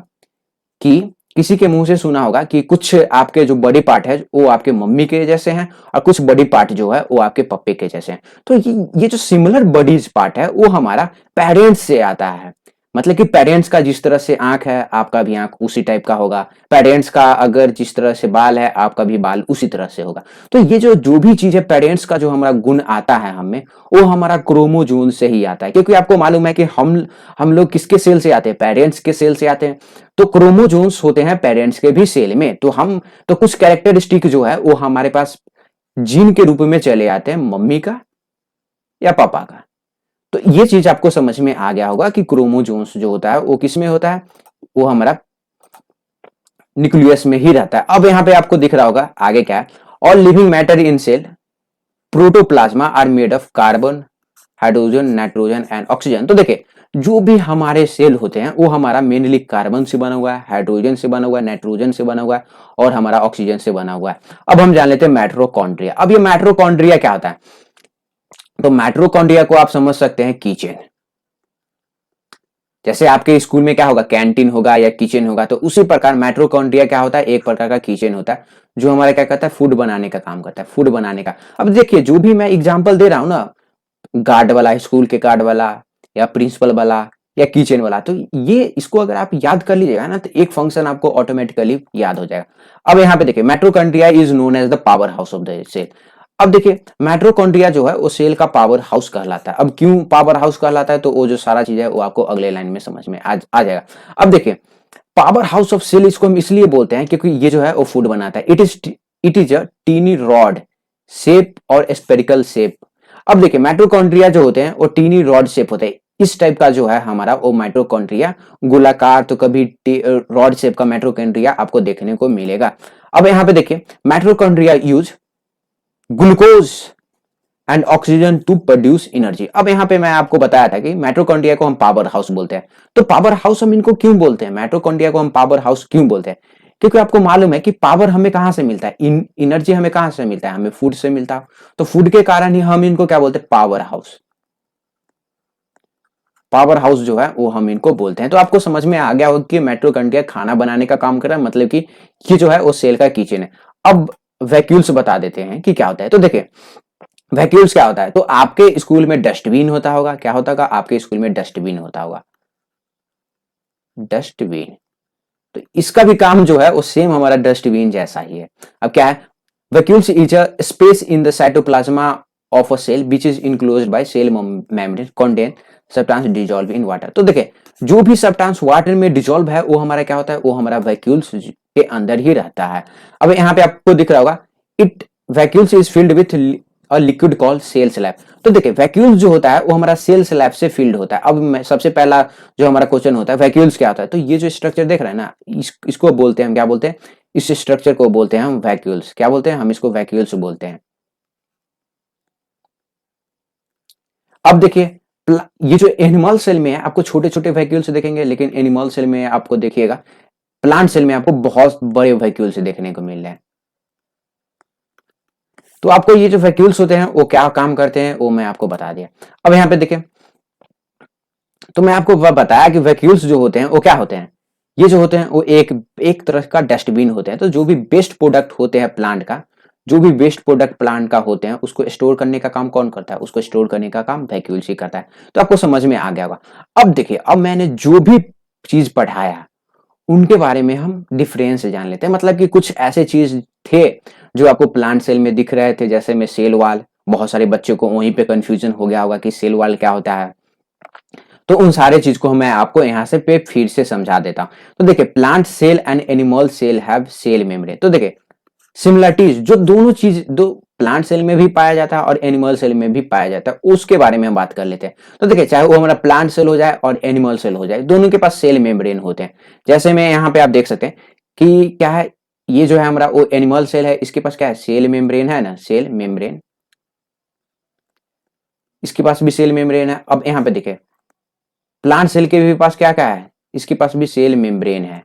कि किसी के मुंह से सुना होगा कि कुछ आपके जो बॉडी पार्ट है वो आपके मम्मी के जैसे हैं और कुछ बॉडी पार्ट जो है वो आपके पप्पे के जैसे हैं। तो ये जो सिमिलर बॉडीज पार्ट है वो हमारा पेरेंट्स से आता है। मतलब कि पेरेंट्स का जिस तरह से आंख है आपका भी आंख उसी टाइप का होगा, पेरेंट्स का अगर जिस तरह से बाल है आपका भी बाल उसी तरह से होगा। तो ये जो भी चीज है पेरेंट्स का जो हमारा गुण आता है हमें, वो हमारा क्रोमोजोन से ही आता है। क्योंकि आपको मालूम है कि हम लोग किसके सेल से आते हैं? पेरेंट्स के सेल से आते हैं। तो क्रोमोजोन्स होते हैं पेरेंट्स के भी सेल में। तो कुछ कैरेक्टरिस्टिक जो है वो हमारे पास जीन के रूप में चले आते हैं, मम्मी का या पापा का। तो ये चीज आपको समझ में आ गया होगा कि क्रोमोजोन्स जो होता है वो किस में होता है? वो हमारा न्यूक्लियस में ही रहता है। अब यहाँ पे आपको दिख रहा होगा आगे क्या है? All living matter in cell protoplasm are made of carbon, hydrogen, nitrogen and oxygen. तो देखिए जो भी हमारे सेल होते हैं वो हमारा मेनली कार्बन से बना हुआ है, हाइड्रोजन से बना हुआ है, नाइट्रोजन से बना हुआ है और हमारा ऑक्सीजन से बना हुआ है। अब हम जान लेते हैं माइटोकॉन्ड्रिया। अब ये माइटोकॉन्ड्रिया क्या होता है? तो माइटोकॉन्ड्रिया को आप समझ सकते हैं किचन। जैसे आपके स्कूल में क्या होगा? कैंटीन होगा या किचन होगा, तो उसी प्रकार माइटोकॉन्ड्रिया क्या होता है? एक प्रकार का किचन होता है जो हमारा क्या करता है? फूड बनाने का काम करता है, फूड बनाने का। अब देखिए जो भी मैं एग्जांपल दे रहा हूं ना, गार्ड वाला, स्कूल के गार्ड वाला या प्रिंसिपल वाला या किचन वाला, तो ये इसको अगर आप याद कर लीजिएगा ना तो एक फंक्शन आपको ऑटोमेटिकली याद हो जाएगा। अब यहाँ पे देखिए mitochondria is known as the powerhouse of the cell. अब देखिए माइटोकॉन्ड्रिया जो है वो सेल का पावर हाउस कहलाता है। अब क्यों पावर हाउस कहलाता है? तो वो जो सारा चीज है वो आपको अगले लाइन में समझ में आ जाएगा। अब देखिए पावर हाउस ऑफ सेल इसको हम इसलिए बोलते हैं क्योंकि ये जो है वो फूड बनाता है। It is a tiny rod shape और स्पेरिकल शेप। अब देखिए माइटोकॉन्ड्रिया जो होते हैं वो टीनी रॉड शेप होते हैं। इस टाइप का जो है हमारा वो माइटोकॉन्ड्रिया, गोलाकार तो कभी रॉड शेप का माइटोकॉन्ड्रिया आपको देखने को मिलेगा। अब यहाँ पे देखिए mitochondria use glucose and oxygen to produce energy. अब यहाँ पे मैं आपको बताया था कि माइटोकॉन्ड्रिया को हम पावर हाउस बोलते हैं। तो पावर हाउस हम इनको क्यों बोलते हैं? माइटोकॉन्ड्रिया को हम पावर हाउस क्यों बोलते हैं? क्योंकि आपको मालूम है कि पावर हमें कहां से मिलता है? एनर्जी हमें कहां से मिलता है? हमें फूड से मिलता है। तो फूड के कारण ही हम इनको क्या बोलते हैं? Power house. पावर हाउस जो है वो हम इनको बोलते हैं। तो आपको समझ में आ गया होगा कि माइटोकॉन्ड्रिया खाना बनाने का काम कर रहा है, मतलब कि ये जो है वो सेल का किचन है। अब वैक्यूल्स बता देते हैं कि क्या होता है। तो देखिए वैक्यूल्स क्या होता है? तो आपके स्कूल में डस्टबिन होता होगा, क्या होता होगा? आपके स्कूल में डस्टबिन होता होगा, डस्टबिन। तो इसका भी काम जो है वो सेम हमारा डस्टबिन जैसा ही है। अब क्या है? Vacuoles is a space in the cytoplasm of a cell which is enclosed by cell membrane contain substance dissolve in water. तो देखिए, जो भी सब्सटेंस वाटर में डिसॉल्व है वो हमारा क्या होता है? वो हमारा वैक्यूल्स के अंदर ही रहता है। अब यहाँ पे आपको दिख रहा होगा, it vacuoles is filled with a liquid call sell slab. तो देखिए, वैक्यूल्स जो होता है वो हमारा सेल स्लैब से फिल्ड होता है। अब मैं सबसे पहला जो हमारा क्वेश्चन होता है, वैक्यूल्स क्या होता है? तो ये जो स्ट्रक्चर देख रहे हैं ना, इसको बोलते हैं हम, क्या बोलते हैं? इस स्ट्रक्चर को बोलते हैं हम वैक्यूल्स। क्या बोलते हैं हम? इसको वैक्यूल्स बोलते हैं। अब देखिए, ये जो एनिमल सेल में है आपको छोटे छोटे वैक्यूल्स दिखेंगे, लेकिन एनिमल सेल में आपको देखिएगा, प्लांट सेल में आपको बहुत बड़े वैक्यूल्स देखने को मिल रहे हैं। तो आपको ये जो वैक्यूल्स होते हैं वो क्या काम करते हैं वो मैं आपको बता दिया। अब यहाँ पे देखिए, तो मैं आपको वह बताया कि वैक्यूल्स जो होते हैं वो क्या होते हैं? ये जो होते हैं वो एक एक तरह का डस्टबिन होते हैं। तो जो भी वेस्ट प्रोडक्ट होते हैं प्लांट का, जो भी वेस्ट प्रोडक्ट प्लांट का होते हैं उसको स्टोर करने का काम कौन करता है? उसको स्टोर करने का काम वैक्यूल्स ही करता है। तो आपको समझ में आ गया होगा। अब देखिए, अब मैंने जो भी चीज पढ़ाया उनके बारे में हम डिफरेंस जान लेते हैं। मतलब कि कुछ ऐसे चीज थे जो आपको प्लांट सेल में दिख रहे थे, जैसे में सेल वॉल। बहुत सारे बच्चों को वहीं पे कंफ्यूजन हो गया होगा कि सेल वॉल क्या होता है। तो उन सारे चीज को मैं आपको यहाँ से पे फिर से समझा देता हूँ। तो देखिए, plant cell and animal cell have cell membrane. तो देखिए, सिमिलरिटीज जो दोनों चीज दो प्लांट सेल में भी पाया जाता है और एनिमल सेल में भी पाया जाता है, उसके बारे में हम बात कर लेते हैं। तो देखिए, चाहे वो हमारा प्लांट सेल हो जाए और एनिमल सेल हो जाए, दोनों के पास सेल मेम्ब्रेन होते हैं। जैसे में यहाँ पे आप देख सकते हैं कि क्या है, ये जो है हमारा वो एनिमल सेल है, इसके पास क्या है? सेल मेम्ब्रेन है ना, सेल मेम्ब्रेन। इसके पास भी सेल मेम्ब्रेन है। अब यहाँ पे देखिए, प्लांट सेल के भी पास क्या क्या है? इसके पास भी सेल मेम्ब्रेन है,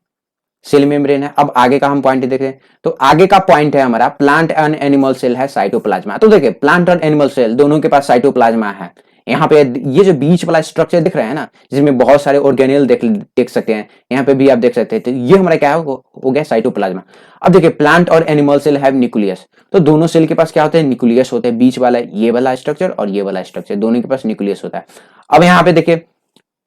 सेल मेम्ब्रेन है। अब आगे का हम पॉइंट देखें, तो आगे का पॉइंट है हमारा प्लांट एंड एनिमल सेल है साइटोप्लाज्मा। तो देखिए, प्लांट और एनिमल सेल दोनों के पास साइटोप्लाज्मा है। यहाँ पे ये जो बीच वाला स्ट्रक्चर दिख रहा है ना, जिसमें बहुत सारे ऑर्गेनेल देख सकते हैं, यहाँ पे भी आप देख सकते हैं। तो ये हमारा क्या हो गया? साइटोप्लाज्मा। अब देखिए, प्लांट और एनिमल सेल हैव न्यूक्लियस। तो दोनों सेल के पास क्या होता है? न्यूक्लियस होते हैं। बीच वाला ये वाला स्ट्रक्चर और ये वाला स्ट्रक्चर, दोनों के पास न्यूक्लियस होता है। अब यहाँ पे देखिए,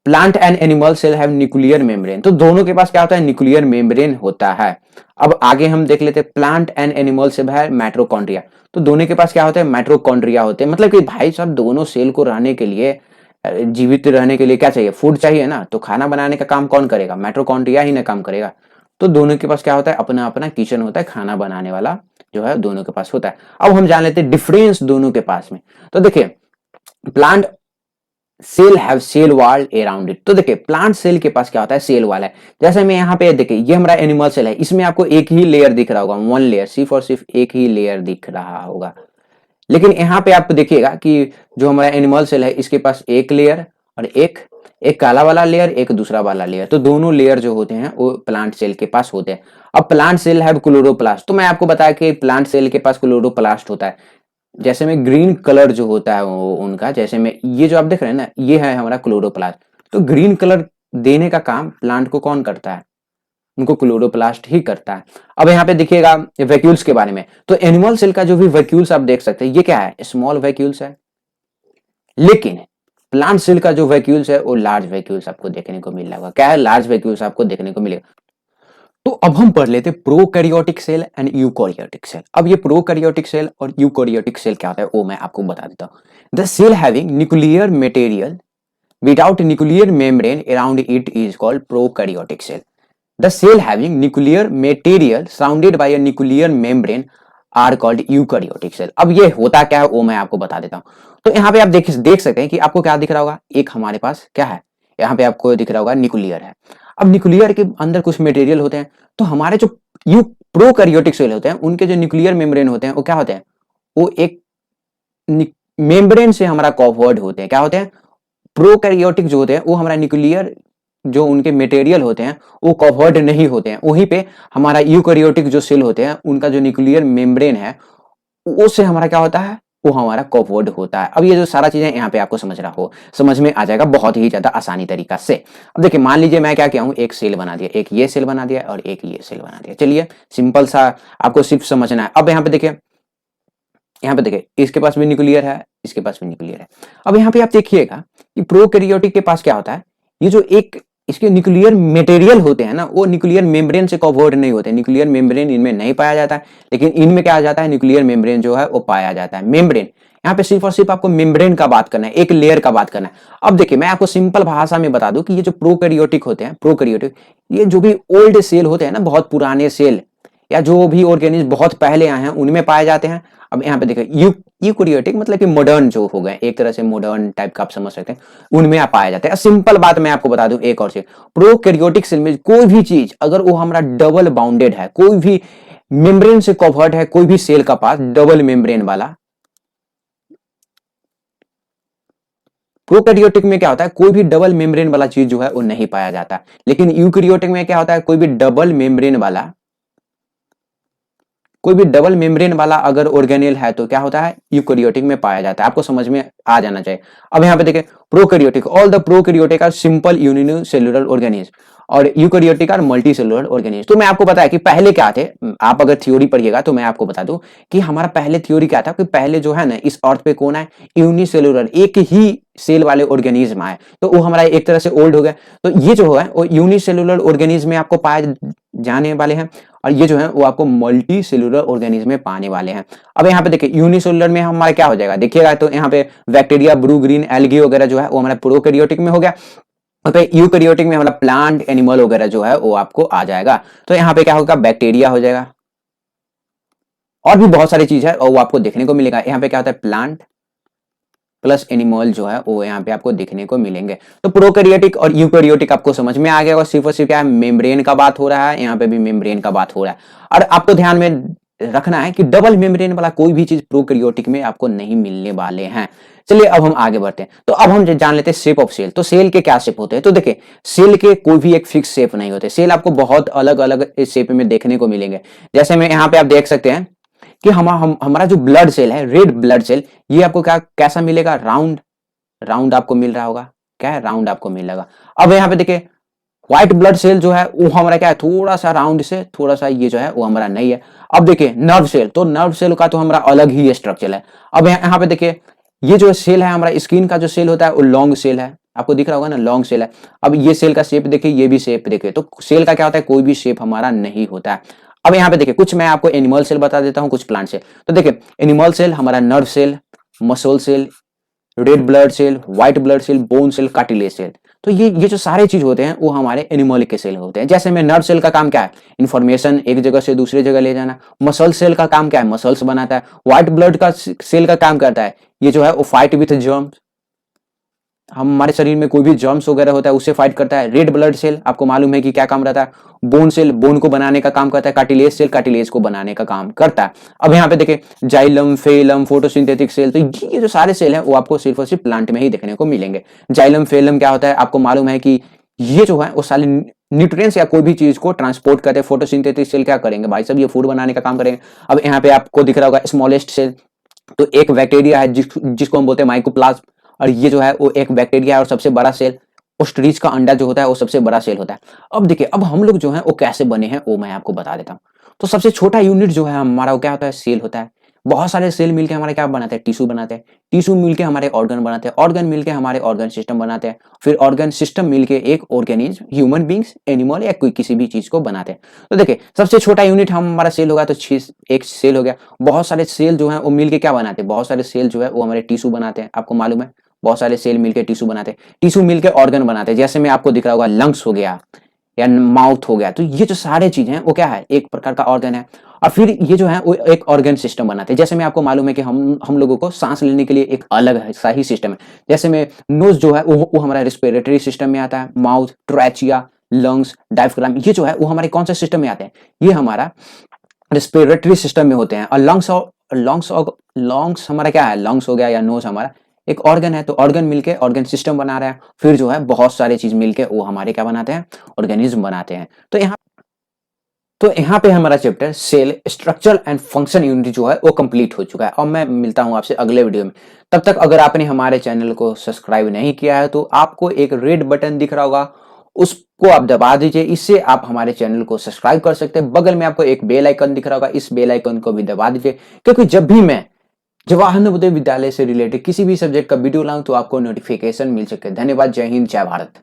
plant and animal cell have nuclear membrane. तो दोनों के पास क्या होता है? न्यूक्लियर मेम्ब्रेन होता है। अब आगे हम देख लेते हैं, प्लांट एंड एनिमल सेल है माइटोकॉन्ड्रिया। तो दोनों के पास क्या होता है? माइटोकॉन्ड्रिया होते हैं। मतलब कि भाई साहब, दोनों सेल को रहने के लिए, जीवित रहने के लिए क्या चाहिए? फूड चाहिए ना। तो खाना बनाने का काम कौन करेगा? माइटोकॉन्ड्रिया ही ना काम करेगा। तो दोनों के पास क्या होता है? अपना अपना किचन होता है, खाना बनाने वाला जो है दोनों के पास होता है। अब हम जान लेते हैं डिफरेंस दोनों के पास में। तो देखिए, plant cell have cell wall around it. तो देखिए, प्लांट सेल के पास क्या होता है? सेल वॉल है। जैसे मैं यहाँ पे देखिए, ये हमारा एनिमल सेल है, इसमें आपको एक ही लेयर दिख रहा होगा, वन लेयर, सिर्फ और सिर्फ एक ही लेयर दिख रहा होगा। लेकिन यहाँ पे आप देखिएगा कि जो हमारा एनिमल सेल है इसके पास एक लेयर और एक एक काला वाला लेयर, एक दूसरा वाला लेयर। तो दोनों लेयर जो होते हैं वो प्लांट सेल के पास होते हैं। अब प्लांट सेल है क्लोरोप्लास्ट। तो मैं आपको बताया कि प्लांट सेल के पास क्लोरोप्लास्ट होता है। जैसे में ग्रीन कलर जो होता है वो उनका, जैसे में ये जो आप देख रहे हैं ना, ये है हमारा क्लोरोप्लास्ट। तो ग्रीन कलर देने का काम प्लांट को कौन करता है? उनको क्लोरोप्लास्ट ही करता है। अब यहाँ पे देखिएगा वैक्यूल्स के बारे में। तो एनिमल सेल का जो भी वैक्यूल्स आप देख सकते हैं, ये क्या है? स्मॉल वैक्यूल्स है। लेकिन प्लांट सेल का जो वैक्यूल्स है वो लार्ज वैक्यूल्स आपको देखने को मिल रहा क्या है? लार्ज वैक्यूल्स आपको देखने को मिलेगा। तो अब हम पढ़ लेते हैं prokaryotic cell and eukaryotic cell. अब ये प्रोकैरियोटिक सेल और यूकैरियोटिक सेल क्या होता है वो मैं आपको बता देता हूं। The cell having nuclear material without nuclear membrane around it is called prokaryotic cell. The cell having nuclear material surrounded by a nuclear membrane are called eukaryotic cell. अब ये होता क्या है वो मैं आपको बता देता हूं। तो यहाँ पे आप देख सकते हैं कि आपको क्या दिख रहा होगा? एक हमारे पास क्या है? यहाँ पे आपको दिख रहा होगा न्यूक्लियर है। अब न्यूक्लियर के अंदर कुछ मटेरियल होते हैं। तो हमारे जो यू प्रोकैरियोटिक सेल होते हैं उनके जो न्यूक्लियर मेम्ब्रेन होते हैं वो क्या होते हैं? वो एक मेम्ब्रेन से हमारा कवर्ड होते हैं। क्या होते हैं? प्रोकैरियोटिक जो होते हैं वो हमारा न्यूक्लियर जो उनके मटेरियल होते हैं वो कवर्ड नहीं होते हैं। वहीं पे हमारा यूकैरियोटिक जो सेल होते हैं उनका जो न्यूक्लियर मेम्ब्रेन है उससे हमारा क्या होता है? वो हमारा कवर्ड होता है। अब ये जो सारा चीजें यहाँ पे आपको समझ में आ जाएगा बहुत ही ज्यादा आसानी तरीका से। अब देखिए, मान लीजिए मैं क्या किया हूँ, एक सेल बना दिया, एक ये सेल बना दिया और एक ये सेल बना दिया। चलिए, सिंपल सा आपको सिर्फ समझना है। अब यहाँ पे देखिए, यहाँ पे देखिए इसके पास भी न्यूक्लियर है, इसके पास भी न्यूक्लियर है। अब यहाँ पे आप देखिएगा कि प्रोकैरियोटिक के पास क्या होता है, ये जो एक इसके न्यूक्लियर मटेरियल होते हैं ना, वो न्यूक्लियर मेम्ब्रेन से कवर्ड नहीं होते। न्यूक्लियर मेम्ब्रेन इनमें नहीं पाया जाता है, लेकिन इनमें क्या आ जाता है, न्यूक्लियर मेम्ब्रेन जो है वो पाया जाता है। मेम्ब्रेन, यहाँ पे सिर्फ और सिर्फ आपको मेम्ब्रेन का बात करना है, एक लेयर का बात करना है। अब देखिए मैं आपको सिंपल भाषा में बता दूं कि ये जो प्रोकैरियोटिक होते हैं, प्रोकैरियोटिक, ये जो भी ओल्ड सेल होते हैं ना, बहुत पुराने सेल या जो भी ऑर्गेनिज्म बहुत पहले आए हैं उनमें पाए जाते हैं। अब यहाँ पे देखिए यूकैरियोटिक मतलब कि मॉडर्न जो हो गए, एक तरह से मॉडर्न टाइप का आप समझ सकते हैं, उनमें आप पाए जाते हैं। सिंपल बात मैं आपको बता दूं एक और चीज, प्रोकैरियोटिक सेल में कोई भी चीज अगर वो हमारा डबल बाउंडेड है, कोई भी मेम्ब्रेन से कवर्ड है, कोई भी सेल का पास डबल मेम्ब्रेन वाला, प्रोकैरियोटिक में क्या होता है, कोई भी डबल मेम्ब्रेन वाला चीज जो है वो नहीं पाया जाता। लेकिन यूकैरियोटिक में क्या होता है, कोई भी डबल मेम्ब्रेन वाला, कोई भी डबल मेम्ब्रेन वाला अगर ऑर्गेनेल है तो क्या होता है, यूकैरियोटिक में पाया जाता है। आपको समझ में आ जाना चाहिए। अब यहाँ पे देखिए prokaryotic, all the prokaryotic are simple unicellular organism और यूकैरियोटिक आर मल्टीसेलुलर ऑर्गेनिज्म। तो मैं आपको पता है कि पहले क्या थे, आप अगर थ्योरी पढ़िएगा तो मैं आपको बता दूं कि हमारा पहले थ्योरी क्या था कि पहले जो है ना इस अर्थ पे कौन है, यूनिसेलुलर, एक ही सेल वाले ऑर्गेनिज्म आए, तो वो हमारा एक तरह से ओल्ड हो गया। तो ये जो है वो यूनिसेलुलर ऑर्गेनिज्म में आपको पाए जाने वाले हैं और ये जो है वो आपको मल्टी सेलुलर ऑर्गेनिज्म में पाने वाले हैं। अब यहाँ पे देखिए यूनिसेलुलर में हमारा क्या हो जाएगा, देखिएगा तो यहाँ पे बैक्टीरिया, ब्रू ग्रीन, एल्गी वगैरह जो है वो हमारा प्रोकैरियोटिक में हो गया। पे यूकैरियोटिक में हमारा प्लांट, एनिमल वगैरह जो है वो आपको आ जाएगा। तो यहाँ पे क्या होगा, बैक्टीरिया हो जाएगा और भी बहुत सारी चीज है और वो आपको देखने को मिलेगा। यहाँ पे क्या होता है, प्लांट प्लस एनिमल जो है वो यहाँ पे आपको देखने को मिलेंगे। तो प्रोकैरियोटिक और यूकैरियोटिक आपको समझ में आ गया और सिर्फ और सिर्फ क्या है, मेम्ब्रेन का बात हो रहा है, यहाँ पे भी मेम्ब्रेन का बात हो रहा है। और आपको ध्यान में रखना है कि डबल मेम्ब्रेन वाला कोई भी चीज प्रोकैरियोटिक में आपको नहीं मिलने वाले हैं। चलिए अब हम आगे बढ़ते हैं। तो अब हम जान लेते हैं शेप ऑफ सेल। तो सेल के क्या शेप होते हैं, तो देखिए सेल के कोई भी एक फिक्स शेप नहीं होते, सेल आपको बहुत अलग अलग शेप में देखने को मिलेंगे। जैसे में यहाँ पे आप देख सकते हैं कि हमारा जो ब्लड सेल है, रेड ब्लड सेल, ये आपको क्या कैसा मिलेगा, राउंड राउंड आपको मिल रहा होगा, क्या है, राउंड आपको मिलेगा। अब यहाँ पे देखिए व्हाइट ब्लड सेल जो है वो हमारा क्या है, थोड़ा सा राउंड से थोड़ा सा ये जो है वो हमारा नहीं है। अब देखिए नर्व सेल, तो नर्व सेल का तो हमारा अलग ही स्ट्रक्चर है। अब यहाँ पे देखिए ये जो सेल है हमारा स्किन का जो सेल होता है वो लॉन्ग सेल है, आपको दिख रहा होगा ना, लॉन्ग सेल है। अब ये सेल का शेप देखिए, ये भी शेप देखिए, तो सेल का क्या होता है, कोई भी शेप हमारा नहीं होता है। अब यहाँ पे देखिए कुछ मैं आपको एनिमल सेल बता देता हूँ, कुछ प्लांट सेल। तो देखिए एनिमल सेल हमारा nerve cell, muscle cell, red blood cell, white blood cell, bone cell, cartilage cell, तो ये जो सारे चीज होते हैं वो हमारे एनिमल के सेल होते हैं। जैसे में नर्व सेल का काम क्या है, इंफॉर्मेशन एक जगह से दूसरी जगह ले जाना। मसल सेल का काम क्या है, मसल्स बनाता है। व्हाइट ब्लड का सेल का काम करता है, ये जो है वो फाइट विथ जर्म्स, हमारे शरीर में कोई भी जर्म्स वगैरह होता है उससे फाइट करता है। रेड ब्लड सेल आपको मालूम है कि क्या काम रहता है, बोन सेल, बोन को बनाने का काम करता है। कार्टिलेज सेल, कार्टिलेज को बनाने का काम करता है। अब यहाँ पे देखिए जाइलम, फेलम, फोटोसिंथेटिक सेल, तो ये जो सारे सेल हैं वो आपको सिर्फ और सिर्फ प्लांट में ही देखने को मिलेंगे। जाइलम, फेलम क्या होता है, आपको मालूम है कि ये जो है वो सारे न्यूट्रिएंट्स या कोई भी चीज को ट्रांसपोर्ट करते हैं। फोटोसिंथेटिक सेल क्या करेंगे भाई साहब, ये फूड बनाने का काम करेंगे। अब यहाँ पे आपको दिख रहा होगा स्मॉलेस्ट सेल, तो एक बैक्टीरिया है जिसको हम बोलते हैं माइकोप्लाज्म, और ये जो है वो एक बैक्टीरिया है। और सबसे बड़ा सेल ओस्ट्रिच का अंडा जो होता है वो सबसे बड़ा सेल होता है। अब देखिए अब हम लोग जो है वो कैसे बने हैं वो मैं आपको बता देता हूँ। तो सबसे छोटा यूनिट जो है हमारा वो क्या होता है, सेल होता है। बहुत सारे सेल मिलके हमारे क्या बनाते हैं, टिश्यू बनाते हैं। टिश्यू मिलके हमारे ऑर्गन बनाते हैं, ऑर्गन मिलके हमारे ऑर्गन सिस्टम बनाते हैं, फिर ऑर्गन सिस्टम मिलके एक ऑर्गेनिज्म, ह्यूमन बींग्स, एनिमल या कोई किसी भी चीज को बनाते हैं। तो देखिए सबसे छोटा यूनिट हमारा सेल होगा, तो एक सेल हो गया। बहुत सारे सेल जो है वो मिलके क्या बनाते हैं, बहुत सारे सेल जो है वो हमारे टिश्यू बनाते हैं, आपको मालूम है। बहुत सारे सेल मिलके टिश्यू बनाते हैं, टिश्यू मिलके ऑर्गन बनाते हैं। जैसे में आपको दिख रहा होगा लंग्स हो गया या माउथ हो गया, तो ये जो सारे चीजें हैं वो क्या है, एक प्रकार का ऑर्गन है। और फिर ये जो है वो एक ऑर्गन सिस्टम बनाते हैं। जैसे में आपको मालूम है कि हम लोगों को सांस लेने के लिए एक अलग सा ही सिस्टम है। जैसे में नोज जो है वो हमारा रेस्पिरेटरी सिस्टम में आता है, माउथ, ट्रैचिया, लंग्स, डायफ्राम, ये जो है वो हमारे कौन से सिस्टम में आते हैं, ये हमारा रेस्पिरेटरी सिस्टम में होते हैं। और लंग्स हमारा क्या है, लंग्स हो गया या नोज हमारा एक ऑर्गन है। तो ऑर्गन मिलके ऑर्गन सिस्टम बना रहा है, फिर जो है बहुत सारे चीज मिलके वो हमारे क्या बनाते हैं, ऑर्गेनिज्म बनाते हैं। तो यहाँ पे हमारा chapter cell structure and function unit जो है वो कंप्लीट हो चुका है। और मैं मिलता हूँ आपसे अगले वीडियो में। तब तक अगर आपने हमारे चैनल को सब्सक्राइब नहीं किया है तो आपको एक रेड बटन दिख रहा होगा, उसको आप दबा दीजिए, इससे आप हमारे चैनल को सब्सक्राइब कर सकते हैं। बगल में आपको एक बेल आइकन दिख रहा होगा, इस बेल आइकन को भी दबा दीजिए, क्योंकि जब भी मैं जवाहर नवोदय विद्यालय से रिलेटेड किसी भी सब्जेक्ट का वीडियो लाऊं तो आपको नोटिफिकेशन मिल सके। धन्यवाद। जय हिंद, जय भारत।